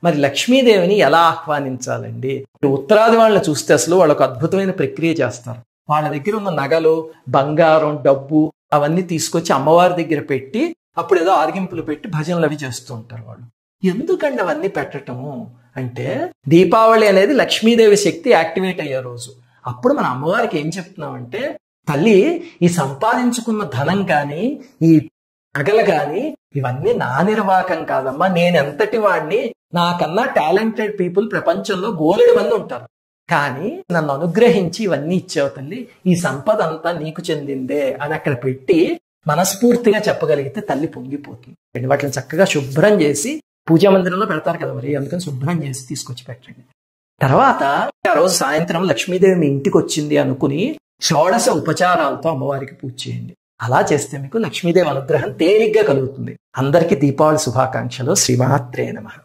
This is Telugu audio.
మరి లక్ష్మీదేవిని ఎలా ఆహ్వానించాలండి? ఉత్తరాది వాళ్ళని చూస్తే అసలు వాళ్ళకు అద్భుతమైన ప్రక్రియ చేస్తారు. వాళ్ళ దగ్గర ఉన్న నగలు, బంగారం, డబ్బు అవన్నీ తీసుకొచ్చి అమ్మవారి దగ్గర పెట్టి అప్పుడు ఏదో ఆరగింపులు పెట్టి భజనలు అవి చేస్తూ ఉంటారు వాళ్ళు. ఎందుకండి అవన్నీ పెట్టటము అంటే, దీపావళి అనేది లక్ష్మీదేవి శక్తి యాక్టివేట్ అయ్యే రోజు. అప్పుడు మన అమ్మవారికి ఏం చెప్తున్నామంటే, తల్లి ఈ సంపాదించుకున్న ధనం కానీ, ఈ నగలు కానీ ఇవన్నీ నా నిర్వాహకం కాదమ్మా, నేను ఎంతటి వాడిని, నాకన్నా టాలెంటెడ్ పీపుల్ ప్రపంచంలో బోలెడు మంది ఉంటారు, కానీ నన్ను అనుగ్రహించి ఇవన్నీ ఇచ్చావు తల్లి, ఈ సంపద అంతా నీకు చెందిందే అని అక్కడ పెట్టి మనస్ఫూర్తిగా చెప్పగలిగితే తల్లి పొంగిపోతుంది. వాటిని చక్కగా శుభ్రం చేసి పూజా మందిరంలో పెడతారు కదా, మరి అందుకని శుభ్రం చేసి తీసుకొచ్చి పెట్టండి. తర్వాత ఆ రోజు సాయంత్రం లక్ష్మీదేవి మీ ఇంటికి వచ్చింది అనుకుని షోడశ ఉపచారాలతో అమ్మవారికి పూజ చేయండి. అలా చేస్తే మీకు లక్ష్మీదేవి అనుగ్రహం తేలిగ్గా కలుగుతుంది. అందరికీ దీపావళి శుభాకాంక్షలు. శ్రీమాత్రే నమః.